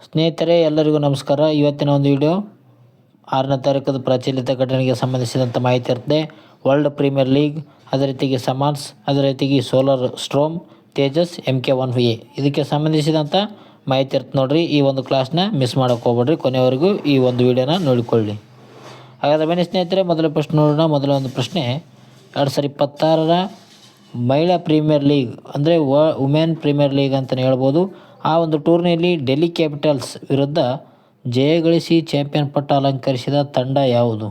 ಸ್ನೇಹಿತರೆ, ಎಲ್ಲರಿಗೂ ನಮಸ್ಕಾರ. ಇವತ್ತಿನ ಒಂದು ವಿಡಿಯೋ 6ನೇ ತಾರೀಕದ ಪ್ರಚಲಿತ ಘಟನೆಗೆ ಸಂಬಂಧಿಸಿದಂಥ ಮಾಹಿತಿ ಇರ್ತದೆ. ವರ್ಲ್ಡ್ ಪ್ರೀಮಿಯರ್ ಲೀಗ್, ಅದೇ ರೀತಿಗೆ ಸಮಾನ್ಸ್, ಅದೇ ರೀತಿಗೆ ಸೋಲಾರ್ ಸ್ಟ್ರೋಮ್, ತೇಜಸ್, MK1A ಇದಕ್ಕೆ ಸಂಬಂಧಿಸಿದಂಥ ಮಾಹಿತಿ ಇರ್ತದೆ ನೋಡಿರಿ. ಈ ಒಂದು ಕ್ಲಾಸ್ನ ಮಿಸ್ ಮಾಡೋಕೆ ಹೋಗ್ಬೇಡ್ರಿ, ಕೊನೆಯವರೆಗೂ ಈ ಒಂದು ವಿಡಿಯೋನ ನೋಡಿಕೊಳ್ಳಿ. ಹಾಗಾದರೆ ಬನ್ನಿ ಸ್ನೇಹಿತರೆ, ಮೊದಲ ಪ್ರಶ್ನೆ ನೋಡೋಣ. ಮೊದಲ ಒಂದು ಪ್ರಶ್ನೆ, 2026ರ ಮಹಿಳಾ ಪ್ರೀಮಿಯರ್ ಲೀಗ್ ಅಂದರೆ ವುಮೆನ್ ಪ್ರೀಮಿಯರ್ ಲೀಗ್ ಅಂತಲೇ ಹೇಳ್ಬೋದು. ಆ ಒಂದು ಟೂರ್ನಿಯಲ್ಲಿ ಡೆಲ್ಲಿ ಕ್ಯಾಪಿಟಲ್ಸ್ ವಿರುದ್ಧ ಜಯಗಳಿಸಿ ಚಾಂಪಿಯನ್ ಪಟ್ಟ ಅಲಂಕರಿಸಿದ ತಂಡ ಯಾವುದು?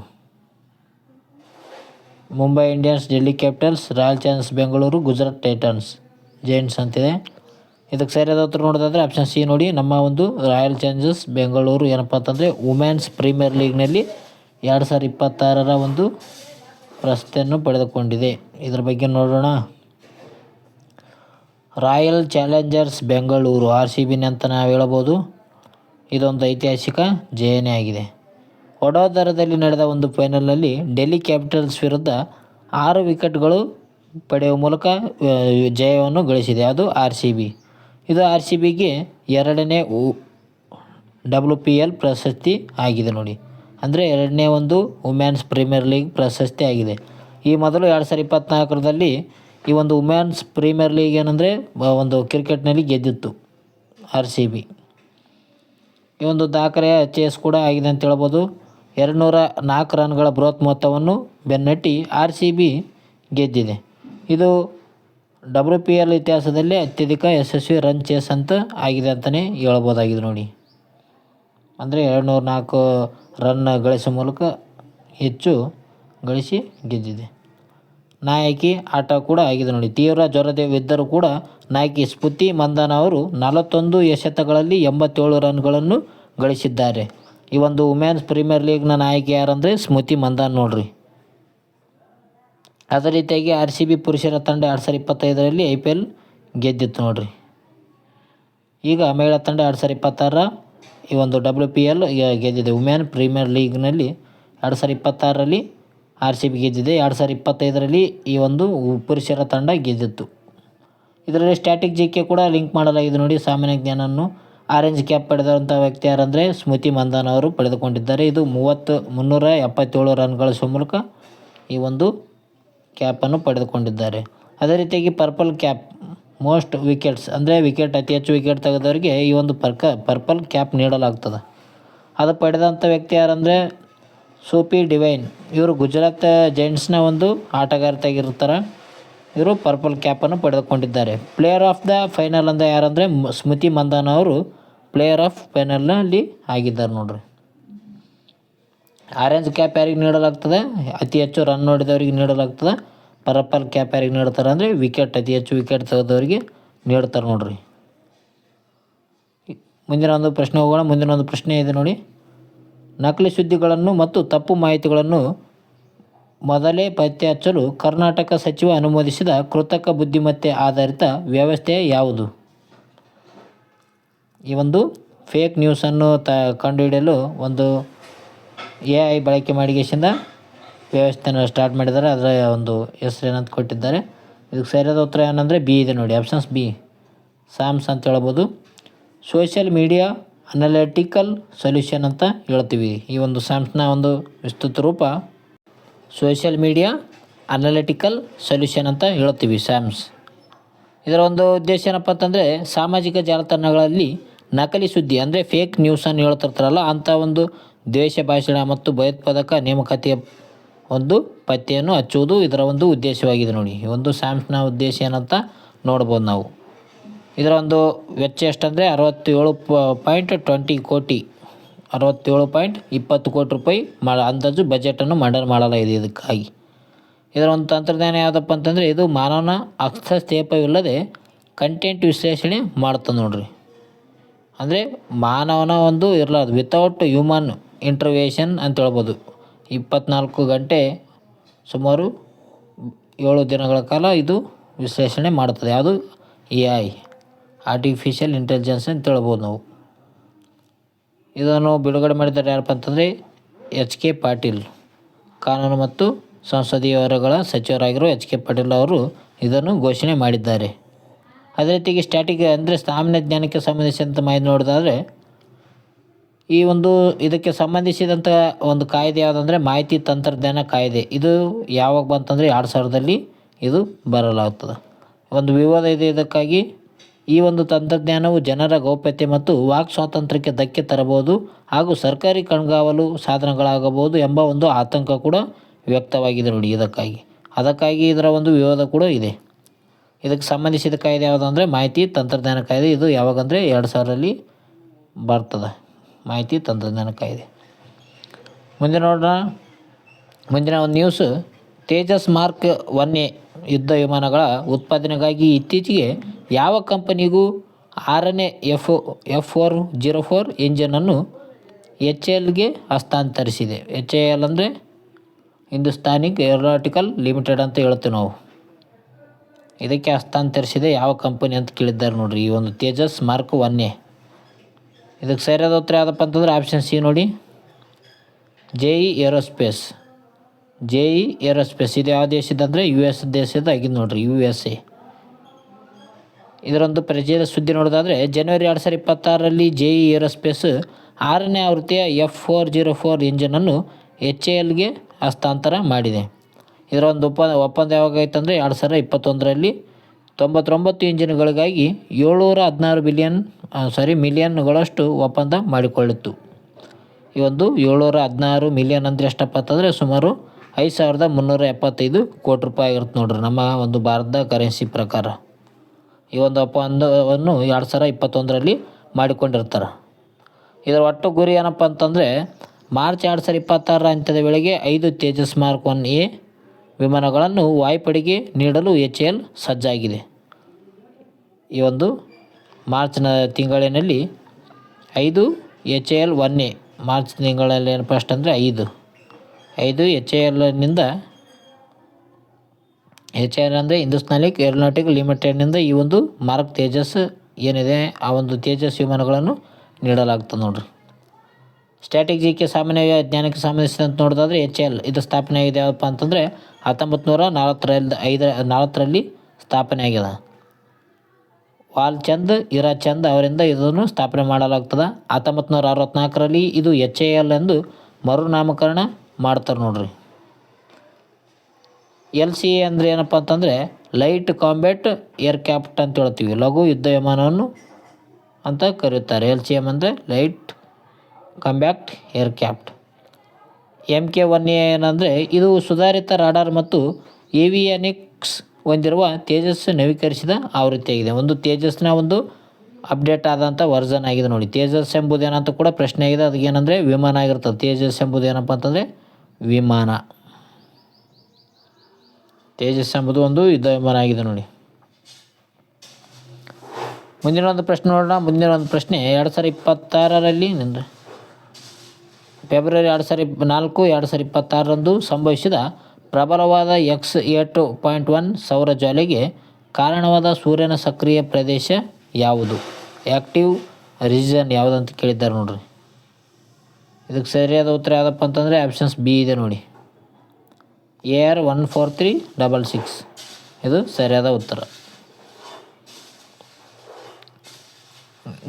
Mumbai Indians, Delhi capitals, royal Challengers Bengaluru, Gujarat Titans, Giants ಅಂತಿದೆ. ಇದಕ್ಕೆ ಸರಿಯಾದ ಉತ್ತರ ನೋಡೋದಾದರೆ ಆಪ್ಷನ್ ಸಿ ನೋಡಿ. ನಮ್ಮ ಒಂದು ರಾಯಲ್ ಚಾಲೆಂಜರ್ಸ್ ಬೆಂಗಳೂರು ಏನಪ್ಪ ಅಂತಂದರೆ ವುಮೆನ್ಸ್ ಪ್ರೀಮಿಯರ್ ಲೀಗ್ನಲ್ಲಿ 2026ರ ಒಂದು ಪ್ರಶಸ್ತಿಯನ್ನು ಪಡೆದುಕೊಂಡಿದೆ. ಇದರ ಬಗ್ಗೆ ನೋಡೋಣ. ರಾಯಲ್ ಚಾಲೆಂಜರ್ಸ್ ಬೆಂಗಳೂರು RCB ಅಂತ ನಾವು ಹೇಳ್ಬೋದು. ಇದೊಂದು ಐತಿಹಾಸಿಕ ಜಯನೇ ಆಗಿದೆ. ವಡೋದರದಲ್ಲಿ ನಡೆದ ಒಂದು ಫೈನಲ್ನಲ್ಲಿ ಡೆಲ್ಲಿ ಕ್ಯಾಪಿಟಲ್ಸ್ ವಿರುದ್ಧ 6 ವಿಕೆಟ್ಗಳು ಪಡೆಯುವ ಮೂಲಕ ಜಯವನ್ನು ಗಳಿಸಿದೆ. ಅದು RCB. ಇದು RCBಗೆ 2ನೇ WPL ಪ್ರಶಸ್ತಿ ಆಗಿದೆ ನೋಡಿ. ಅಂದರೆ 2ನೇ ಒಂದು ವುಮೆನ್ಸ್ ಪ್ರೀಮಿಯರ್ ಲೀಗ್ ಪ್ರಶಸ್ತಿ ಆಗಿದೆ. ಈ ಮೊದಲು 2024ರಲ್ಲಿ ಈ ಒಂದು ವುಮೆನ್ಸ್ ಪ್ರೀಮಿಯರ್ ಲೀಗ್ ಏನಂದರೆ ಒಂದು ಕ್ರಿಕೆಟ್ನಲ್ಲಿ ಗೆದ್ದಿತ್ತು RCB. ಈ ಒಂದು ದಾಖಲೆಯ ಚೇಸ್ ಕೂಡ ಆಗಿದೆ ಅಂತ ಹೇಳ್ಬೋದು. 204 ರನ್ಗಳ ಬೃಹತ್ ಮೊತ್ತವನ್ನು ಬೆನ್ನಟ್ಟಿ RCB ಗೆದ್ದಿದೆ. ಇದು WPL ಇತಿಹಾಸದಲ್ಲಿ ಅತ್ಯಧಿಕ ಯಶಸ್ವಿ ರನ್ ಚೇಸ್ ಅಂತ ಆಗಿದೆ ಅಂತಲೇ ಹೇಳ್ಬೋದಾಗಿದೆ ನೋಡಿ. ಅಂದರೆ 204 ರನ್ ಗಳಿಸುವ ಮೂಲಕ ಹೆಚ್ಚು ಗಳಿಸಿ ಗೆದ್ದಿದೆ. ನಾಯಕಿ ಆಟ ಕೂಡ ಆಗಿದೆ ನೋಡಿ. ತೀವ್ರ ಜ್ವರವಿದ್ದರೂ ಕೂಡ ನಾಯಕಿ ಸ್ಮೃತಿ ಮಂದಾನ ಅವರು 41 ಎಸೆತಗಳಲ್ಲಿ 87 ರನ್ಗಳನ್ನು ಗಳಿಸಿದ್ದಾರೆ. ಈ ಒಂದು ವುಮೆನ್ಸ್ ಪ್ರೀಮಿಯರ್ ಲೀಗ್ನ ನಾಯಕಿ ಯಾರಂದರೆ ಸ್ಮೃತಿ ಮಂದಾನ ನೋಡ್ರಿ. ಅದೇ ರೀತಿಯಾಗಿ RCB ಪುರುಷರ ತಂಡ 2025ರಲ್ಲಿ IPL ಗೆದ್ದಿತ್ತು ನೋಡ್ರಿ. ಈಗ ಮಹಿಳಾ ತಂಡ 2026ರ ಈ ಒಂದು WPL ಗೆದ್ದಿದೆ. ವುಮೆನ್ ಪ್ರೀಮಿಯರ್ ಲೀಗ್ನಲ್ಲಿ 2026ರಲ್ಲಿ RCB ಗೆದ್ದಿದೆ. 2025ರಲ್ಲಿ ಈ ಒಂದು ಪುರುಷರ ತಂಡ ಗೆದ್ದಿತ್ತು. ಇದರಲ್ಲಿ ಸ್ಟ್ಯಾಟಿಕ್ GK ಕೂಡ ಲಿಂಕ್ ಮಾಡಲಾಗಿದೆ ನೋಡಿ. ಸಾಮಾನ್ಯ ಜ್ಞಾನವನ್ನು ಆರೆಂಜ್ ಕ್ಯಾಪ್ ಪಡೆದಂಥ ವ್ಯಕ್ತಿ ಯಾರಂದರೆ ಸ್ಮೃತಿ ಮಂದಾನ ಅವರು ಪಡೆದುಕೊಂಡಿದ್ದಾರೆ. ಇದು 377 ರನ್ ಗಳಿಸುವ ಮೂಲಕ ಈ ಒಂದು ಕ್ಯಾಪನ್ನು ಪಡೆದುಕೊಂಡಿದ್ದಾರೆ. ಅದೇ ರೀತಿಯಾಗಿ ಪರ್ಪಲ್ ಕ್ಯಾಪ್ ಮೋಸ್ಟ್ ವಿಕೆಟ್ಸ್ ಅಂದರೆ ವಿಕೆಟ್ ಅತಿ ಹೆಚ್ಚು ವಿಕೆಟ್ ತೆಗೆದವರಿಗೆ ಈ ಒಂದು ಪರ್ಪಲ್ ಕ್ಯಾಪ್ ನೀಡಲಾಗ್ತದೆ. ಅದು ಪಡೆದಂಥ ವ್ಯಕ್ತಿ ಯಾರಂದರೆ ಸೋಫಿ ಡಿವೈನ್. ಇವರು ಗುಜರಾತ್ ಜೈಂಟ್ಸ್ನ ಒಂದು ಆಟಗಾರ್ತಿಯಾಗಿರ್ತಾರೆ. ಇವರು ಪರ್ಪಲ್ ಕ್ಯಾಪನ್ನು ಪಡೆದುಕೊಂಡಿದ್ದಾರೆ. ಪ್ಲೇಯರ್ ಆಫ್ ದ ಫೈನಲ್ ಅಂತ ಯಾರಂದರೆ ಸ್ಮೃತಿ ಮಂದಾನ ಅವರು ಪ್ಲೇಯರ್ ಆಫ್ ಫೈನಲ್ನಲ್ಲಿ ಆಗಿದ್ದಾರೆ ನೋಡ್ರಿ. ಆರೆಂಜ್ ಕ್ಯಾಪ್ ಯಾರಿಗೆ ನೀಡಲಾಗ್ತದೆ? ಅತಿ ಹೆಚ್ಚು ರನ್ ನೋಡಿದವರಿಗೆ ನೀಡಲಾಗ್ತದೆ. ಪರ್ಪಲ್ ಕ್ಯಾಪ್ ಯಾರಿಗೆ ನೀಡ್ತಾರೆ ಅಂದರೆ ಅತಿ ಹೆಚ್ಚು ವಿಕೆಟ್ ತೆಗೆದವರಿಗೆ ನೀಡ್ತಾರೆ ನೋಡ್ರಿ. ಮುಂದಿನ ಒಂದು ಪ್ರಶ್ನೆ ಹೋಗೋಣ. ಮುಂದಿನ ಒಂದು ಪ್ರಶ್ನೆ ಇದೆ ನೋಡಿ. ನಕಲಿ ಸುದ್ದಿಗಳನ್ನು ಮತ್ತು ತಪ್ಪು ಮಾಹಿತಿಗಳನ್ನು ಮೊದಲೇ ಪತ್ತೆ ಹಚ್ಚಲು ಕರ್ನಾಟಕ ಸಚಿವ ಅನುಮೋದಿಸಿದ ಕೃತಕ ಬುದ್ಧಿಮತ್ತೆ ಆಧಾರಿತ ವ್ಯವಸ್ಥೆ ಯಾವುದು? ಈ ಒಂದು ಫೇಕ್ ನ್ಯೂಸನ್ನು ಕಂಡುಹಿಡಿಯಲು ಒಂದು AI ಬಳಕೆ ಮಾಡಿಗೆಸಿಂದ ವ್ಯವಸ್ಥೆಯನ್ನು ಸ್ಟಾರ್ಟ್ ಮಾಡಿದ್ದಾರೆ. ಅದರ ಒಂದು ಹೆಸರೇನಂತ ಕೊಟ್ಟಿದ್ದಾರೆ. ಇದಕ್ಕೆ ಸರಿಯಾದ ಉತ್ತರ ಏನಂದರೆ B ಇದೆ ನೋಡಿ. ಆಪ್ಷನ್ಸ್ B, SAMS ಅಂತ ಹೇಳ್ಬೋದು. ಸೋಷಿಯಲ್ ಮೀಡಿಯಾ ಅನಲಿಟಿಕಲ್ ಸೊಲ್ಯೂಷನ್ ಅಂತ ಹೇಳ್ತೀವಿ. ಈ ಒಂದು SAMSನ ಒಂದು ವಿಸ್ತೃತ ರೂಪ ಸೋಷಿಯಲ್ ಮೀಡಿಯಾ ಅನಲಿಟಿಕಲ್ ಸೊಲ್ಯೂಷನ್ ಅಂತ ಹೇಳ್ತೀವಿ SAMS. ಇದರ ಒಂದು ಉದ್ದೇಶ ಏನಪ್ಪ ಅಂತಂದರೆ ಸಾಮಾಜಿಕ ಜಾಲತಾಣಗಳಲ್ಲಿ ನಕಲಿ ಸುದ್ದಿ ಅಂದರೆ ಫೇಕ್ ನ್ಯೂಸನ್ನು ಹೇಳ್ತಿರ್ತಾರಲ್ಲ ಅಂಥ ಒಂದು ದ್ವೇಷ ಭಾಷಣ ಮತ್ತು ಭಯೋತ್ಪಾದಕ ನೇಮಕಾತಿಯ ಒಂದು ಪತ್ತೆಯನ್ನು ಹಚ್ಚುವುದು ಇದರ ಒಂದು ಉದ್ದೇಶವಾಗಿದೆ ನೋಡಿ. ಈ ಒಂದು SAMSನ ಉದ್ದೇಶ ಏನಂತ ನೋಡ್ಬೋದು ನಾವು. ಇದರ ಒಂದು ವೆಚ್ಚ ಎಷ್ಟಂದರೆ 67.20 ಕೋಟಿ 67.20 ಕೋಟಿ ರೂಪಾಯಿ ಅಂದಾಜು ಬಜೆಟನ್ನು ಮಾಡಲಾಗಿದೆ ಇದಕ್ಕಾಗಿ. ಇದರ ಒಂದು ತಂತ್ರಜ್ಞಾನ ಯಾವುದಪ್ಪ ಅಂತಂದರೆ ಇದು ಮಾನವನ ಹಸ್ತಕ್ಷೇಪವಿಲ್ಲದೆ ಕಂಟೆಂಟ್ ವಿಶ್ಲೇಷಣೆ ಮಾಡ್ತದೆ ನೋಡ್ರಿ. ಅಂದರೆ ಮಾನವನ ಒಂದು ಇರಲಾರ್ದು ವಿತೌಟ್ ಹ್ಯೂಮನ್ ಇಂಟರ್ವೆನ್ಷನ್ ಅಂತ ಹೇಳ್ಬೋದು. 24 ಗಂಟೆ ಸುಮಾರು 7 ದಿನಗಳ ಕಾಲ ಇದು ವಿಶ್ಲೇಷಣೆ ಮಾಡ್ತದೆ. ಯಾವುದು AI ಆರ್ಟಿಫಿಷಿಯಲ್ ಇಂಟೆಲಿಜೆನ್ಸ್ ಅಂತ ಹೇಳ್ಬೋದು ನಾವು. ಇದನ್ನು ಬಿಡುಗಡೆ ಮಾಡಿದ್ದಾರೆ ಯಾರಪ್ಪ ಅಂತಂದರೆ HK ಪಾಟೀಲ್. ಕಾನೂನು ಮತ್ತು ಸಂಸದೀಯ ವ್ಯವಹಾರಗಳ ಸಚಿವರಾಗಿರುವ HK ಪಾಟೀಲ್ ಅವರು ಇದನ್ನು ಘೋಷಣೆ ಮಾಡಿದ್ದಾರೆ. ಅದೇ ರೀತಿಗೆ ಸ್ಟ್ಯಾಟಿಕ್ ಅಂದರೆ ಸಾಮಾನ್ಯ ಜ್ಞಾನಕ್ಕೆ ಸಂಬಂಧಿಸಿದಂಥ ಮಾಹಿತಿ ನೋಡೋದಾದರೆ ಈ ಒಂದು ಇದಕ್ಕೆ ಸಂಬಂಧಿಸಿದಂಥ ಒಂದು ಕಾಯ್ದೆ ಯಾವುದಂದರೆ ಮಾಹಿತಿ ತಂತ್ರಜ್ಞಾನ ಕಾಯ್ದೆ. ಇದು ಯಾವಾಗ ಬಂತಂದರೆ 2000ರಲ್ಲಿ ಇದು ಬರಲಾಗ್ತದೆ. ಒಂದು ವಿವಾದ ಇದೆ. ಇದಕ್ಕಾಗಿ ಈ ಒಂದು ತಂತ್ರಜ್ಞಾನವು ಜನರ ಗೌಪ್ಯತೆ ಮತ್ತು ವಾಕ್ ಸ್ವಾತಂತ್ರ್ಯಕ್ಕೆ ಧಕ್ಕೆ ತರಬಹುದು ಹಾಗೂ ಸರ್ಕಾರಿ ಕಣ್ಗಾವಲು ಸಾಧನಗಳಾಗಬಹುದು ಎಂಬ ಒಂದು ಆತಂಕ ಕೂಡ ವ್ಯಕ್ತವಾಗಿದೆ ನೋಡಿ. ಅದಕ್ಕಾಗಿ ಇದರ ಒಂದು ವಿವಾದ ಕೂಡ ಇದೆ. ಇದಕ್ಕೆ ಸಂಬಂಧಿಸಿದ ಕಾಯ್ದೆ ಯಾವುದಂದರೆ ಮಾಹಿತಿ ತಂತ್ರಜ್ಞಾನ ಕಾಯ್ದೆ. ಇದು ಯಾವಾಗಂದರೆ 2000ರಲ್ಲಿ ಬರ್ತದೆ ಮಾಹಿತಿ ತಂತ್ರಜ್ಞಾನ ಕಾಯ್ದೆ. ಮುಂದೆ ನೋಡೋಣ. ಮುಂದಿನ ಒಂದು ನ್ಯೂಸ್, ತೇಜಸ್ ಮಾರ್ಕ್ 1A ಯುದ್ಧ ವಿಮಾನಗಳ ಉತ್ಪಾದನೆಗಾಗಿ ಇತ್ತೀಚೆಗೆ ಯಾವ ಕಂಪನಿಗೂ 6ನೇ F404 ಇಂಜಿನನ್ನು HALಗೆ ಹಸ್ತಾಂತರಿಸಿದೆ. HAL ಅಂದರೆ ಹಿಂದೂಸ್ತಾನಿಕ್ ಏರೋನಾಟಿಕಲ್ ಲಿಮಿಟೆಡ್ ಅಂತ ಹೇಳ್ತೀವಿ ನಾವು. ಇದಕ್ಕೆ ಹಸ್ತಾಂತರಿಸಿದೆ ಯಾವ ಕಂಪನಿ ಅಂತ ಕೇಳಿದ್ದಾರೆ ನೋಡಿರಿ. ಈ ಒಂದು ತೇಜಸ್ ಮಾರ್ಕ್ 1A. ಇದಕ್ಕೆ ಸರಿಯಾದ ಉತ್ತರ ಯಾವುದಪ್ಪ ಅಂತಂದರೆ ಆಪ್ಷನ್ ಸಿ ನೋಡಿ, JE ಏರೋಸ್ಪೇಸ್. JE ಏರೋಸ್ಪೇಸ್ ಇದು ಯಾವ ದೇಶದಂದರೆ US ದೇಶದ ಆಗಿದೆ ನೋಡಿರಿ, USA. ಇದರೊಂದು ಪರಿಚಯದ ಸುದ್ದಿ ನೋಡೋದಾದರೆ ಜನವರಿ 2026ರಲ್ಲಿ JE ಏರೋಸ್ಪೇಸ್ 6ನೇ ಆವೃತ್ತಿಯ F404 ಇಂಜಿನನ್ನು HALಗೆ ಹಸ್ತಾಂತರ ಮಾಡಿದೆ. ಇದರ ಒಂದು ಒಪ್ಪಂದ ಯಾವಾಗೈತಂದರೆ 2021ರಲ್ಲಿ 99 ಇಂಜಿನ್ಗಳಿಗಾಗಿ 716 ಮಿಲಿಯನ್ಗಳಷ್ಟು ಒಪ್ಪಂದ ಮಾಡಿಕೊಳ್ಳಿತ್ತು. ಈ ಒಂದು 716 ಮಿಲಿಯನ್ ಅಂದರೆ ಎಷ್ಟಪ್ಪ ಅಂತಂದರೆ ಸುಮಾರು 5375 ಕೋಟಿ ರೂಪಾಯಿ ಆಗಿರುತ್ತೆ ನೋಡ್ರಿ ನಮ್ಮ ಒಂದು ಭಾರತದ ಕರೆನ್ಸಿ ಪ್ರಕಾರ. ಈ ಒಂದು ಒಪ್ಪಂದವನ್ನು 2021ರಲ್ಲಿ ಮಾಡಿಕೊಂಡಿರ್ತಾರೆ. ಇದರ ಒಟ್ಟು ಗುರಿ ಏನಪ್ಪ ಅಂತಂದರೆ ಮಾರ್ಚ್ 2026 ಅಂತ್ಯದ ವೇಳೆಗೆ 5 ತೇಜಸ್ ಮಾರ್ಕ್ 1A ವಿಮಾನಗಳನ್ನು ವಾಯುಪಡೆಗೆ ನೀಡಲು HAL ಸಜ್ಜಾಗಿದೆ. ಈ ಒಂದು ಮಾರ್ಚ್ನ ತಿಂಗಳಿನಲ್ಲಿ 5 HAL 1A ಮಾರ್ಚ್ ತಿಂಗಳಲ್ಲಿ ಏನಪ್ಪ ಅಷ್ಟಂದರೆ 5 HALನಿಂದ ಅಂದರೆ ಹಿಂದೂಸ್ತಾನಿಕ್ ಏರೋನಾಟಿಕಲ್ ಲಿಮಿಟೆಡ್ನಿಂದ ಈ ಒಂದು ಮಾರ್ಕ್ ತೇಜಸ್ ಏನಿದೆ ಆ ಒಂದು ತೇಜಸ್ ವಿಮಾನಗಳನ್ನು ನೀಡಲಾಗ್ತದೆ ನೋಡಿರಿ. ಸ್ಟ್ರಾಟಜಿಗೆ ಸಾಮಾನ್ಯ ಜ್ಞಾನಕ್ಕೆ ಸಂಬಂಧಿಸಿದಂತೆ ನೋಡೋದಾದರೆ HAL ಇದು ಸ್ಥಾಪನೆ ಆಗಿದೆ ಯಾವಪ್ಪ ಅಂತಂದರೆ 1904ರಲ್ಲಿ ಸ್ಥಾಪನೆ ಆಗಿದೆ. ವಾಲ್ಚಂದ್ ಹಿರಾಚಂದ್ ಅವರಿಂದ ಇದನ್ನು ಸ್ಥಾಪನೆ ಮಾಡಲಾಗ್ತದೆ. 1964ರಲ್ಲಿ ಇದು HAL ಎಂದು ಮರುನಾಮಕರಣ ಮಾಡ್ತಾರೆ ನೋಡ್ರಿ. LCA ಅಂದರೆ ಏನಪ್ಪ ಅಂತಂದರೆ ಲೈಟ್ ಕಾಂಬ್ಯಾಟ್ ಏರ್ಕ್ರಾಫ್ಟ್ ಅಂತ ಹೇಳ್ತೀವಿ, ಲಘು ಯುದ್ಧ ವಿಮಾನವನ್ನು ಅಂತ ಕರೆಯುತ್ತಾರೆ. LCM ಅಂದರೆ ಲೈಟ್ ಕಾಂಬ್ಯಾಕ್ಟ್ ಏರ್ಕ್ರಾಫ್ಟ್. MK1A ಏನಂದರೆ ಇದು ಸುಧಾರಿತ ರಾಡಾರ್ ಮತ್ತು ಏವಿಯಾನಿಕ್ಸ್ ಹೊಂದಿರುವ ತೇಜಸ್ ನವೀಕರಿಸಿದ ಆವೃತ್ತಿಯಾಗಿದೆ. ಒಂದು ತೇಜಸ್ನ ಒಂದು ಅಪ್ಡೇಟ್ ಆದಂಥ ವರ್ಜನ್ ಆಗಿದೆ ನೋಡಿ. ತೇಜಸ್ ಎಂಬುದು ಏನಂತ ಕೂಡ ಪ್ರಶ್ನೆ ಆಗಿದೆ. ಅದಕ್ಕೆ ಏನಂದರೆ ವಿಮಾನ ಆಗಿರ್ತದೆ. ತೇಜಸ್ ಎಂಬುದು ಏನಪ್ಪ ಅಂತಂದರೆ ವಿಮಾನ. ತೇಜಸ್ ಎಂಬುದು ಒಂದು ಯುದ್ಧ ವಿಮಾನ ಆಗಿದೆ ನೋಡಿ. ಮುಂದಿನ ಒಂದು ಪ್ರಶ್ನೆ ನೋಡೋಣ. ಮುಂದಿನ ಒಂದು ಪ್ರಶ್ನೆ 2026ರಲ್ಲಿ ಫೆಬ್ರವರಿ 2026ರಂದು ಸಂಭವಿಸಿದ ಪ್ರಬಲವಾದ X8.1 ಸೌರ ಜ್ವಾಲೆಗೆ ಕಾರಣವಾದ ಸೂರ್ಯನ ಸಕ್ರಿಯ ಪ್ರದೇಶ ಯಾವುದು? ಆ್ಯಕ್ಟಿವ್ ರೀಜನ್ ಯಾವುದಂತ ಕೇಳಿದ್ದಾರೆ ನೋಡ್ರಿ. ಇದಕ್ಕೆ ಸರಿಯಾದ ಉತ್ತರ ಯಾವುದಪ್ಪ ಅಂತಂದರೆ ಆಪ್ಷನ್ಸ್ ಬಿ ಇದೆ ನೋಡಿ, AR14366 ಇದು ಸರಿಯಾದ ಉತ್ತರ.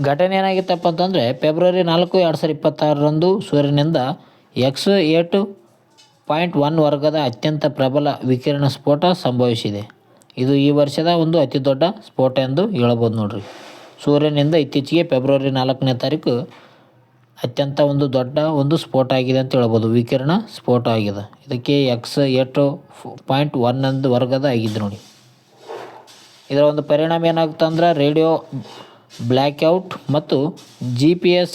ಘಟನೆ ಏನಾಗಿತ್ತಪ್ಪ ಅಂತಂದರೆ ಫೆಬ್ರವರಿ 4, 2026ರಂದು ಸೂರ್ಯನಿಂದ X8.1 ವರ್ಗದ ಅತ್ಯಂತ ಪ್ರಬಲ ವಿಕಿರಣ ಸ್ಫೋಟ ಸಂಭವಿಸಿದೆ. ಇದು ಈ ವರ್ಷದ ಒಂದು ಅತಿ ದೊಡ್ಡ ಸ್ಫೋಟ ಎಂದು ಹೇಳಬಹುದು ನೋಡ್ರಿ. ಸೂರ್ಯನಿಂದ ಇತ್ತೀಚೆಗೆ ಫೆಬ್ರವರಿ 4ನೇ ತಾರೀಕು ಅತ್ಯಂತ ಒಂದು ದೊಡ್ಡ ಒಂದು ಸ್ಫೋಟ ಆಗಿದೆ ಅಂತ ಹೇಳ್ಬೋದು. ವಿಕಿರಣ ಸ್ಫೋಟ ಆಗಿದೆ. ಇದಕ್ಕೆ X8.1 ವರ್ಗದ ಆಗಿದೆ ನೋಡಿ. ಇದರ ಒಂದು ಪರಿಣಾಮ ಏನಾಗುತ್ತೆ ಅಂದ್ರೆ ರೇಡಿಯೋ ಬ್ಲ್ಯಾಕ್ಔಟ್ ಮತ್ತು GPS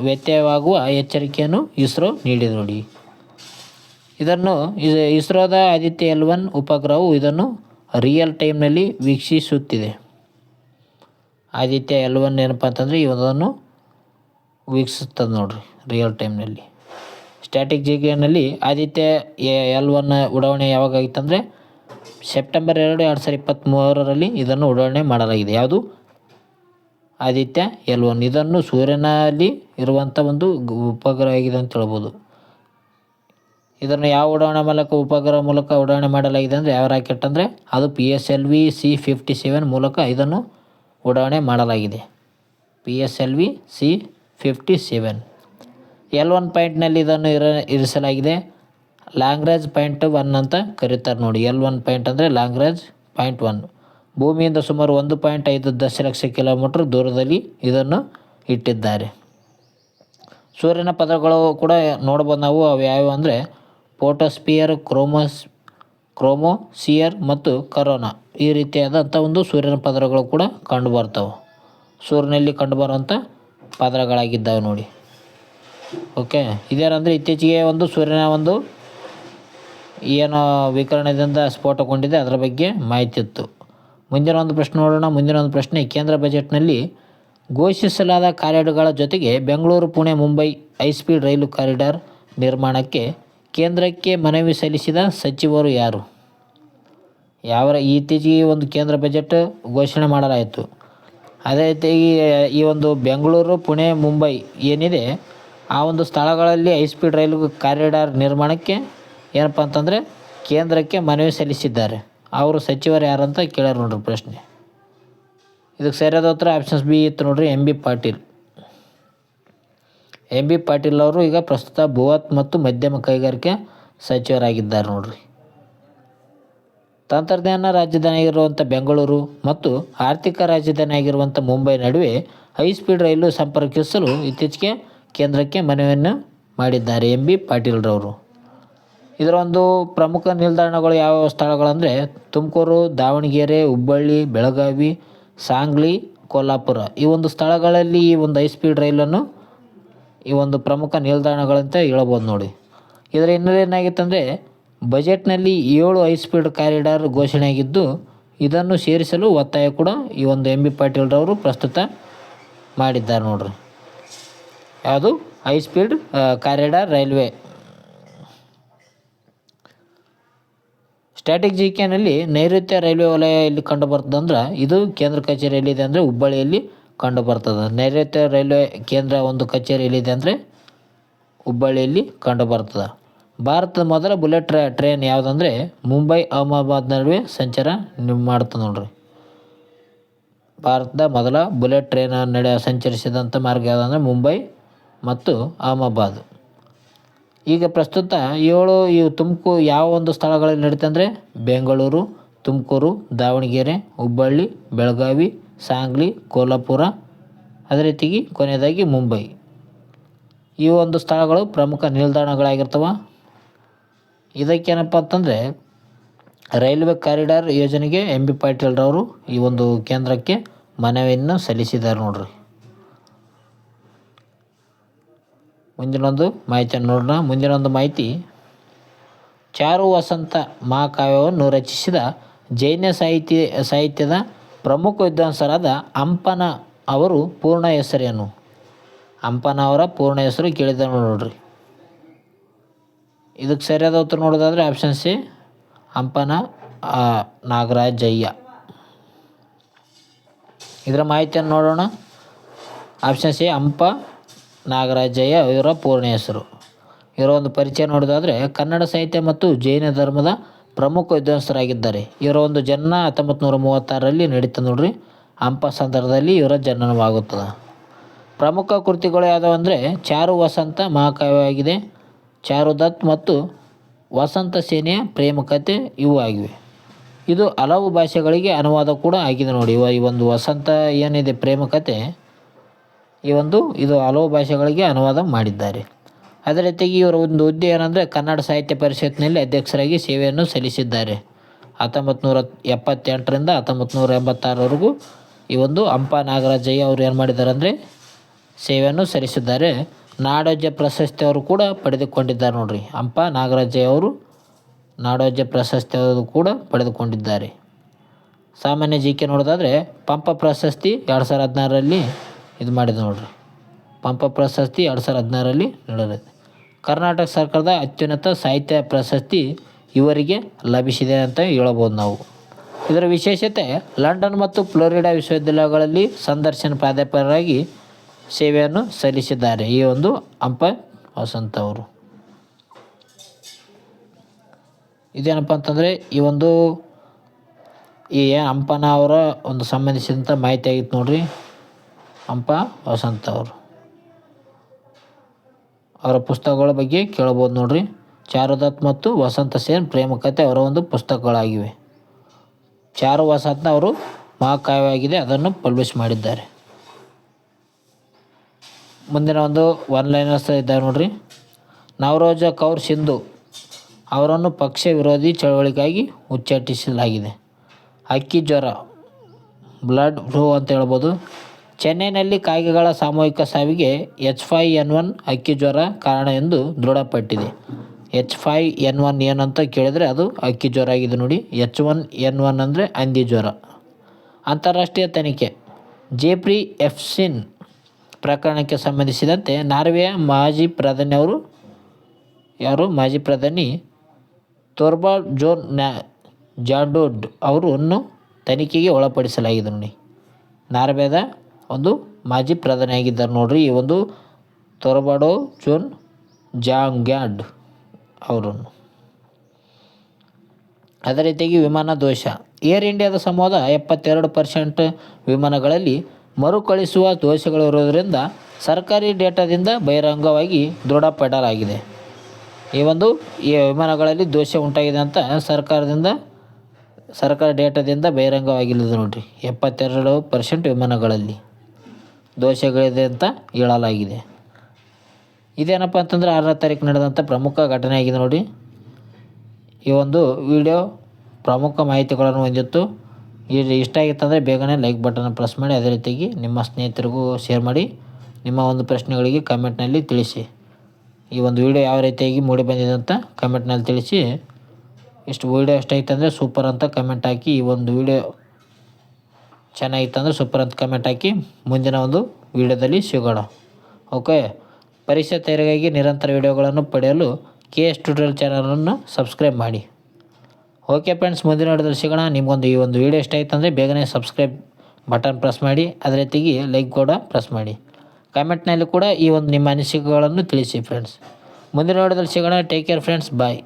ವ್ಯತ್ಯಯವಾಗುವ ಎಚ್ಚರಿಕೆಯನ್ನು ಇಸ್ರೋ ನೀಡಿದೆ ನೋಡಿ. ಇದನ್ನು ಇಸ್ರೋದ ಆದಿತ್ಯ L1 ಉಪಗ್ರಹವು ಇದನ್ನು ರಿಯಲ್ ಟೈಮ್ನಲ್ಲಿ ವೀಕ್ಷಿಸುತ್ತಿದೆ. ಆದಿತ್ಯ L1 ಏನಪ್ಪ ಅಂತಂದರೆ ಇದನ್ನು ವೀಕ್ಷಿಸ್ತದೆ ನೋಡ್ರಿ ರಿಯಲ್ ಟೈಮ್ನಲ್ಲಿ. ಸ್ಟ್ಯಾಟಿಕ್ ಜಿಗ್ನಲ್ಲಿ ಆದಿತ್ಯ L1 ಉಡಾವಣೆ ಯಾವಾಗ ಆಗಿತ್ತಂದರೆ ಸೆಪ್ಟೆಂಬರ್ 2, 2023ರಲ್ಲಿ ಇದನ್ನು ಉಡಾವಣೆ ಮಾಡಲಾಗಿದೆ. ಯಾವುದು? ಆದಿತ್ಯ L1. ಇದನ್ನು ಸೂರ್ಯನಲ್ಲಿ ಇರುವಂಥ ಒಂದು ಉಪಗ್ರಹ ಆಗಿದೆ ಅಂತ ಹೇಳ್ಬೋದು. ಇದನ್ನು ಯಾವ ಉಪಗ್ರಹ ಮೂಲಕ ಉಡಾವಣೆ ಮಾಡಲಾಗಿದೆ ಅಂದರೆ ಯಾವ ರಾಕೆಟ್ ಅಂದರೆ ಅದು PSLV C-57 ಮೂಲಕ ಇದನ್ನು ಉಡಾವಣೆ ಮಾಡಲಾಗಿದೆ. PSLV C-57. L1 ಪಾಯಿಂಟ್ನಲ್ಲಿ ಇದನ್ನು ಇರಿಸಲಾಗಿದೆ. ಲಾಂಗ್ರೇಂಜ್ ಪಾಯಿಂಟ್ 1 ಅಂತ ಕರೀತಾರೆ ನೋಡಿ. L1 ಪಾಯಿಂಟ್ ಅಂದರೆ ಲಾಂಗ್ರೇಂಜ್ ಪಾಯಿಂಟ್ 1. ಭೂಮಿಯಿಂದ ಸುಮಾರು 1.5 ದಶಲಕ್ಷ ಕಿಲೋಮೀಟರ್ ದೂರದಲ್ಲಿ ಇದನ್ನು ಇಟ್ಟಿದ್ದಾರೆ. ಸೂರ್ಯನ ಪದರಗಳು ಕೂಡ ನೋಡ್ಬೋದು ನಾವು. ಅವು ಯಾವ್ಯಾವು ಅಂದರೆ ಫೋಟೋಸ್ಪಿಯರ್, ಕ್ರೋಮೋಸಿಯರ್ ಮತ್ತು ಕರೋನಾ. ಈ ರೀತಿಯಾದಂಥ ಒಂದು ಸೂರ್ಯನ ಪದರಗಳು ಕೂಡ ಕಂಡುಬರ್ತವೆ. ಸೂರ್ಯನಲ್ಲಿ ಕಂಡುಬರುವಂಥ ಪದರಗಳಾಗಿದ್ದಾವೆ ನೋಡಿ. ಓಕೆ, ಇದೇನಂದರೆ ಇತ್ತೀಚೆಗೆ ಒಂದು ಸೂರ್ಯನ ಒಂದು ಏನು ವಿಕಿರಣದಿಂದ ಸ್ಫೋಟಗೊಂಡಿದೆ ಅದರ ಬಗ್ಗೆ ಮಾಹಿತಿ ಇತ್ತು. ಮುಂದಿನ ಒಂದು ಪ್ರಶ್ನೆ ನೋಡೋಣ. ಮುಂದಿನ ಒಂದು ಪ್ರಶ್ನೆ, ಕೇಂದ್ರ ಬಜೆಟ್ನಲ್ಲಿ ಘೋಷಿಸಲಾದ ಕಾರಿಡಾರ್ಗಳ ಜೊತೆಗೆ ಬೆಂಗಳೂರು, ಪುಣೆ, ಮುಂಬೈ ಹೈಸ್ಪೀಡ್ ರೈಲು ಕಾರಿಡಾರ್ ನಿರ್ಮಾಣಕ್ಕೆ ಕೇಂದ್ರಕ್ಕೆ ಮನವಿ ಸಲ್ಲಿಸಿದ ಸಚಿವರು ಯಾರು? ಇತ್ತೀಚೆಗೆ ಒಂದು ಕೇಂದ್ರ ಬಜೆಟ್ ಘೋಷಣೆ ಮಾಡಲಾಯಿತು. ಅದೇ ರೀತಿ ಈ ಒಂದು ಬೆಂಗಳೂರು, ಪುಣೆ, ಮುಂಬೈ ಏನಿದೆ ಆ ಒಂದು ಸ್ಥಳಗಳಲ್ಲಿ ಹೈಸ್ಪೀಡ್ ರೈಲು ಕಾರಿಡಾರ್ ನಿರ್ಮಾಣಕ್ಕೆ ಏನಪ್ಪ ಅಂತಂದರೆ ಕೇಂದ್ರಕ್ಕೆ ಮನವಿ ಸಲ್ಲಿಸಿದ್ದಾರೆ. ಅವರು ಸಚಿವರು ಯಾರಂತ ಕೇಳ್ಯಾರ ನೋಡ್ರಿ ಪ್ರಶ್ನೆ. ಇದಕ್ಕೆ ಸರಿಯಾದ ಉತ್ತರ ಆಪ್ಷನ್ಸ್ ಬಿ ಇತ್ತು ನೋಡ್ರಿ, MB ಪಾಟೀಲ್. MB ಪಾಟೀಲ್ ಅವರು ಈಗ ಪ್ರಸ್ತುತ ಬೃಹತ್ ಮತ್ತು ಮಧ್ಯಮ ಕೈಗಾರಿಕೆ ಸಚಿವರಾಗಿದ್ದಾರೆ ನೋಡ್ರಿ. ತಂತ್ರಜ್ಞಾನ ರಾಜಧಾನಿಯಾಗಿರುವಂಥ ಬೆಂಗಳೂರು ಮತ್ತು ಆರ್ಥಿಕ ರಾಜಧಾನಿಯಾಗಿರುವಂಥ ಮುಂಬೈ ನಡುವೆ ಹೈಸ್ಪೀಡ್ ರೈಲು ಸಂಪರ್ಕಿಸಲು ಇತ್ತೀಚೆಗೆ ಕೇಂದ್ರಕ್ಕೆ ಮನವಿಯನ್ನು ಮಾಡಿದ್ದಾರೆ MB ಪಾಟೀಲ್ರವರು. ಇದರ ಒಂದು ಪ್ರಮುಖ ನಿಲ್ದಾಣಗಳು ಯಾವ ಸ್ಥಳಗಳಂದರೆ ತುಮಕೂರು, ದಾವಣಗೆರೆ, ಹುಬ್ಬಳ್ಳಿ, ಬೆಳಗಾವಿ, ಸಾಂಗ್ಲಿ, ಕೊಲ್ಹಾಪುರ. ಈ ಒಂದು ಸ್ಥಳಗಳಲ್ಲಿ ಈ ಒಂದು ಹೈಸ್ಪೀಡ್ ರೈಲನ್ನು ಈ ಒಂದು ಪ್ರಮುಖ ನಿಲ್ದಾಣಗಳಂತ ಹೇಳ್ಬೋದು ನೋಡಿ. ಇದರ ಹಿನ್ನೆಲೆ ಏನಾಗಿತ್ತಂದರೆ ಬಜೆಟ್ನಲ್ಲಿ 7 ಹೈಸ್ಪೀಡ್ ಕಾರಿಡಾರ್ ಘೋಷಣೆಯಾಗಿದ್ದು ಇದನ್ನು ಸೇರಿಸಲು ಒತ್ತಾಯ ಕೂಡ ಈ ಒಂದು MB ಪಾಟೀಲ್ರವರು ಪ್ರಸ್ತುತ ಮಾಡಿದ್ದಾರೆ ನೋಡ್ರಿ. ಯಾವುದು ಹೈಸ್ಪೀಡ್ ಕಾರಿಡಾರ್ ರೈಲ್ವೆ. ಸ್ಟ್ಯಾಟಿಕ್ ಜಿಕೆನಲ್ಲಿ ನೈಋತ್ಯ ರೈಲ್ವೆ ವಲಯ ಎಲ್ಲಿ ಕಂಡು ಬರ್ತದಂದ್ರೆ ಇದು ಕೇಂದ್ರ ಕಚೇರಿ ಎಲ್ಲಿದೆ ಅಂದರೆ ಹುಬ್ಬಳ್ಳಿಯಲ್ಲಿ ಕಂಡು ಬರ್ತದೆ. ನೈಋತ್ಯ ರೈಲ್ವೆ ಕೇಂದ್ರ ಒಂದು ಕಚೇರಿ ಎಲ್ಲಿದೆ ಅಂದರೆ ಹುಬ್ಬಳ್ಳಿಯಲ್ಲಿ ಕಂಡು ಬರ್ತದೆ. ಭಾರತದ ಮೊದಲ ಬುಲೆಟ್ ಟ್ರೈನ್ ಯಾವುದಂದರೆ ಮುಂಬೈ ಅಹಮದಾಬಾದ್ ನಡುವೆ ಸಂಚಾರ ಮಾಡ್ತದೆ ನೋಡ್ರಿ. ಭಾರತದ ಮೊದಲ ಬುಲೆಟ್ ಟ್ರೈನ್ ಸಂಚರಿಸಿದಂಥ ಮಾರ್ಗ ಯಾವುದಂದ್ರೆ ಮುಂಬೈ ಮತ್ತು ಅಹಮದಾಬಾದ್. ಈಗ ಪ್ರಸ್ತುತ 7 ಯಾವ ಒಂದು ಸ್ಥಳಗಳಲ್ಲಿ ನಡೀತಂದರೆ ಬೆಂಗಳೂರು, ತುಮಕೂರು, ದಾವಣಗೆರೆ, ಹುಬ್ಬಳ್ಳಿ, ಬೆಳಗಾವಿ, ಸಾಂಗ್ಲಿ, ಕೊಲ್ಹಾಪುರ, ಅದೇ ರೀತಿಗೆ ಕೊನೆಯದಾಗಿ ಮುಂಬೈ. ಈ ಒಂದು ಸ್ಥಳಗಳು ಪ್ರಮುಖ ನಿಲ್ದಾಣಗಳಾಗಿರ್ತವೆ. ಇದಕ್ಕೇನಪ್ಪ ಅಂತಂದರೆ ರೈಲ್ವೆ ಕಾರಿಡಾರ್ ಯೋಜನೆಗೆ MB ಪಾಟೀಲ್ರವರು ಈ ಒಂದು ಕೇಂದ್ರಕ್ಕೆ ಮನವಿಯನ್ನು ಸಲ್ಲಿಸಿದ್ದಾರೆ ನೋಡ್ರಿ. ಮುಂದಿನೊಂದು ಮಾಹಿತಿಯನ್ನು ನೋಡೋಣ. ಮುಂದಿನೊಂದು ಮಾಹಿತಿ, ಚಾರು ವಸಂತ ಮಹಾಕಾವ್ಯವನ್ನು ರಚಿಸಿದ ಜೈನ ಸಾಹಿತ್ಯದ ಪ್ರಮುಖ ವಿದ್ವಾಂಸರಾದ ಹಂಪನ ಅವರು ಪೂರ್ಣ ಹೆಸರೇನು? ಹಂಪನ ಅವರ ಪೂರ್ಣ ಹೆಸರು ಕೇಳಿದ ನೋಡ್ರಿ. ಇದಕ್ಕೆ ಸರಿಯಾದ ಉತ್ತರ ನೋಡೋದಾದರೆ ಆಪ್ಷನ್ ಸಿ ಹಂಪನ ನಾಗರಾಜಯ್ಯ. ಇದರ ಮಾಹಿತಿಯನ್ನು ನೋಡೋಣ. ಆಪ್ಷನ್ ಸಿ ಹಂಪ ನಾಗರಾಜಯ್ಯ ಇವರ ಪೂರ್ಣ ಹೆಸರು. ಇವರ ಒಂದು ಪರಿಚಯ ನೋಡೋದಾದರೆ ಕನ್ನಡ ಸಾಹಿತ್ಯ ಮತ್ತು ಜೈನ ಧರ್ಮದ ಪ್ರಮುಖ ವಿದ್ವಾಂಸರಾಗಿದ್ದಾರೆ. ಇವರ ಒಂದು ಜನ್ಮ 1936ರಲ್ಲಿ ನಡೀತದೆ ನೋಡ್ರಿ. ಹಂಪ ಸಂದರ್ಭದಲ್ಲಿ ಇವರ ಜನನವಾಗುತ್ತದೆ. ಪ್ರಮುಖ ಕೃತಿಗಳು ಯಾವುವು ಅಂದರೆ ಚಾರು ವಸಂತ ಮಹಾಕಾವ್ಯವಾಗಿದೆ, ಚಾರುದತ್ ಮತ್ತು ವಸಂತ ಸೇನೆಯ ಪ್ರೇಮ ಕಥೆ ಇವು ಆಗಿವೆ. ಇದು ಹಲವು ಭಾಷೆಗಳಿಗೆ ಅನುವಾದ ಕೂಡ ಆಗಿದೆ ನೋಡಿ. ಈ ಒಂದು ವಸಂತ ಏನಿದೆ ಪ್ರೇಮ ಕಥೆ ಇದು ಹಲವು ಭಾಷೆಗಳಿಗೆ ಅನುವಾದ ಮಾಡಿದ್ದಾರೆ. ಅದೇ ರೀತಿಯಾಗಿ ಇವರ ಒಂದು ಹುದ್ದೆ ಏನಂದರೆ ಕನ್ನಡ ಸಾಹಿತ್ಯ ಪರಿಷತ್ನಲ್ಲಿ ಅಧ್ಯಕ್ಷರಾಗಿ ಸೇವೆಯನ್ನು ಸಲ್ಲಿಸಿದ್ದಾರೆ. 1978ರಿಂದ 1986ವರೆಗೂ ಈ ಒಂದು ಹಂಪ ನಾಗರಾಜಯ್ಯ ಅವರು ಏನು ಮಾಡಿದ್ದಾರೆ ಅಂದರೆ ಸೇವೆಯನ್ನು ಸಲ್ಲಿಸಿದ್ದಾರೆ. ನಾಡೋಜ ಪ್ರಶಸ್ತಿ ಅವರು ಕೂಡ ಪಡೆದುಕೊಂಡಿದ್ದಾರೆ ನೋಡ್ರಿ. ಹಂಪ ನಾಗರಾಜಯ್ಯ ಅವರು ನಾಡೋಜ ಪ್ರಶಸ್ತಿ ಅವರು ಕೂಡ ಪಡೆದುಕೊಂಡಿದ್ದಾರೆ. ಸಾಮಾನ್ಯ ಜಿಕೆ ನೋಡೋದಾದರೆ ಪಂಪ ಪ್ರಶಸ್ತಿ 2016ರಲ್ಲಿ ಇದು ಮಾಡಿದೆ ನೋಡ್ರಿ. ಪಂಪ ಪ್ರಶಸ್ತಿ 2016ರಲ್ಲಿ ನೀಡಲಾಗಿದೆ. ಕರ್ನಾಟಕ ಸರ್ಕಾರದ ಅತ್ಯುನ್ನತ ಸಾಹಿತ್ಯ ಪ್ರಶಸ್ತಿ ಇವರಿಗೆ ಲಭಿಸಿದೆ ಅಂತ ಹೇಳಬಹುದು ನಾವು. ಇದರ ವಿಶೇಷತೆ ಲಂಡನ್ ಮತ್ತು ಫ್ಲೋರಿಡಾ ವಿಶ್ವವಿದ್ಯಾಲಯಗಳಲ್ಲಿ ಸಂದರ್ಶನ ಪ್ರಾಧ್ಯಾಪಕರಾಗಿ ಸೇವೆಯನ್ನು ಸಲ್ಲಿಸಿದ್ದಾರೆ ಈ ಒಂದು ಹಂಪ ವಸಂತ ಅವರು. ಇದೇನಪ್ಪ ಅಂತಂದರೆ ಈ ಹಂಪನ ಅವರ ಒಂದು ಸಂಬಂಧಿಸಿದಂಥ ಮಾಹಿತಿ ಆಗಿತ್ತು ನೋಡ್ರಿ. ಹಂಪ ವಸಂತ ಅವರು. ಅವರ ಪುಸ್ತಕಗಳ ಬಗ್ಗೆ ಕೇಳ್ಬೋದು ನೋಡ್ರಿ. ಚಾರುದತ್ ಮತ್ತು ವಸಂತ ಸೇನ್ ಪ್ರೇಮ ಕಥೆ ಅವರ ಒಂದು ಪುಸ್ತಕಗಳಾಗಿವೆ. ಚಾರು ವಸಂತ ಅವರು ಮಹಾಕಾವ್ಯವಾಗಿದೆ, ಅದನ್ನು ಪಬ್ಲಿಷ್ ಮಾಡಿದ್ದಾರೆ. ಮುಂದಿನ ಒಂದು ಒನ್ಲೈನರ್ಸ್ ಇದ್ದಾರೆ ನೋಡ್ರಿ. ನವರೋಜ ಕೌರ್ ಸಿಂಧು ಅವರನ್ನು ಪಕ್ಷ ವಿರೋಧಿ ಚಳವಳಿಗಾಗಿ ಉಚ್ಚಾಟಿಸಲಾಗಿದೆ. ಹಕ್ಕಿ ಜ್ವರ, ಬ್ಲಡ್ ಫ್ಲೂ ಅಂತ ಹೇಳ್ಬೋದು. ಚೆನ್ನೈನಲ್ಲಿ ಕಾಗೆಗಳ ಸಾಮೂಹಿಕ ಸಾವಿಗೆ H5N1 ಹಕ್ಕಿ ಜ್ವರ ಕಾರಣ ಎಂದು ದೃಢಪಟ್ಟಿದೆ. H5N1 ಏನಂತ ಕೇಳಿದರೆ ಅದು ಹಕ್ಕಿ ಜ್ವರ ಆಗಿದೆ ನೋಡಿ. H1N1 ಅಂದರೆ ಹಂದಿ ಜ್ವರ. ಅಂತಾರಾಷ್ಟ್ರೀಯ ತನಿಖೆ. ಜೆಫ್ರಿ ಎಪ್ಸ್ಟೈನ್ ಪ್ರಕರಣಕ್ಕೆ ಸಂಬಂಧಿಸಿದಂತೆ ನಾರ್ವೆಯ ಮಾಜಿ ಪ್ರಧಾನಿ ಥೋರ್ಬಾಲ್ಡ್ಜೋನ್ ಜಾಂಡೋಡ್ ಅವರನ್ನು ತನಿಖೆಗೆ ಒಳಪಡಿಸಲಾಗಿದೆ ನೋಡಿ. ನಾರ್ವೆದ ಒಂದು ಮಾಜಿ ಪ್ರಧಾನಿ ಆಗಿದ್ದಾರೆ ನೋಡ್ರಿ ಈ ಒಂದು ಥೋರ್ಬಾಲ್ಡ್ಜೋನ್ ಜಾಂಗ್ಯಾಡ್ ಅವರನ್ನು. ಅದೇ ರೀತಿಯಾಗಿ ವಿಮಾನ ದೋಷ. ಏರ್ ಇಂಡಿಯಾದ ಸಮೂಹದ 72% ವಿಮಾನಗಳಲ್ಲಿ ಮರುಕಳಿಸುವ ದೋಷಗಳಿರುವುದರಿಂದ ಸರ್ಕಾರಿ ಡೇಟಾದಿಂದ ಬಹಿರಂಗವಾಗಿ ದೃಢಪಡಲಾಗಿದೆ. ಈ ವಿಮಾನಗಳಲ್ಲಿ ದೋಷ ಉಂಟಾಗಿದೆ ಅಂತ ಸರ್ಕಾರ ಡೇಟಾದಿಂದ ಬಹಿರಂಗವಾಗಿಲ್ಲ ನೋಡ್ರಿ. 72% ವಿಮಾನಗಳಲ್ಲಿ ದೋಷಗಳಿದೆ ಅಂತ ಹೇಳಲಾಗಿದೆ. ಇದೇನಪ್ಪ ಅಂತಂದರೆ 6ನೇ ತಾರೀಕು ನಡೆದಂಥ ಪ್ರಮುಖ ಘಟನೆ ಆಗಿದೆ ನೋಡಿ. ಈ ಒಂದು ವಿಡಿಯೋ ಪ್ರಮುಖ ಮಾಹಿತಿಗಳನ್ನು ಹೊಂದಿತ್ತು. ಇಷ್ಟ ಆಗಿತ್ತಂದರೆ ಬೇಗನೆ ಲೈಕ್ ಬಟನ್ ಪ್ರೆಸ್ ಮಾಡಿ. ಅದೇ ರೀತಿಯಾಗಿ ನಿಮ್ಮ ಸ್ನೇಹಿತರಿಗೂ ಶೇರ್ ಮಾಡಿ. ನಿಮ್ಮ ಒಂದು ಪ್ರಶ್ನೆಗಳಿಗೆ ಕಮೆಂಟ್ನಲ್ಲಿ ತಿಳಿಸಿ. ಈ ಒಂದು ವಿಡಿಯೋ ಯಾವ ರೀತಿಯಾಗಿ ಮೂಡಿ ಬಂದಿದೆ ಅಂತ ಕಮೆಂಟ್ನಲ್ಲಿ ತಿಳಿಸಿ. ವಿಡಿಯೋ ಎಷ್ಟಾಯ್ತು ಅಂದರೆ ಸೂಪರ್ ಅಂತ ಕಮೆಂಟ್ ಹಾಕಿ. ಈ ಒಂದು ವಿಡಿಯೋ ಚೆನ್ನಾಗಿತ್ತಂದರೆ ಸೂಪರ್ ಅಂತ ಕಮೆಂಟ್ ಹಾಕಿ. ಮುಂದಿನ ಒಂದು ವಿಡಿಯೋದಲ್ಲಿ ಸಿಗೋಣ. ಓಕೆ. ಪರೀಕ್ಷೆ ತಯಾರಿಗಾಗಿ ನಿರಂತರ ವಿಡಿಯೋಗಳನ್ನು ಪಡೆಯಲು KS ಟ್ಯುಟೋರಿಯಲ್ ಚಾನಲನ್ನು ಸಬ್ಸ್ಕ್ರೈಬ್ ಮಾಡಿ. ಓಕೆ ಫ್ರೆಂಡ್ಸ್, ಮುಂದಿನ ವಿಡಿಯೋದಲ್ಲಿ ಸಿಗೋಣ. ನಿಮಗೊಂದು ಈ ಒಂದು ವಿಡಿಯೋ ಇಷ್ಟ ಆಯ್ತು ಅಂದರೆ ಬೇಗನೆ ಸಬ್ಸ್ಕ್ರೈಬ್ ಬಟನ್ ಪ್ರೆಸ್ ಮಾಡಿ. ಅದೇ ರೀತಿಯಾಗಿ ಲೈಕ್ ಕೂಡ ಪ್ರೆಸ್ ಮಾಡಿ. ಕಮೆಂಟ್ನಲ್ಲಿ ಕೂಡ ಈ ಒಂದು ನಿಮ್ಮ ಅನಿಸಿಕೆಗಳನ್ನು ತಿಳಿಸಿ ಫ್ರೆಂಡ್ಸ್. ಮುಂದಿನ ವಿಡಿಯೋದಲ್ಲಿ ಸಿಗೋಣ. ಟೇಕ್ ಕೇರ್ ಫ್ರೆಂಡ್ಸ್, ಬಾಯ್.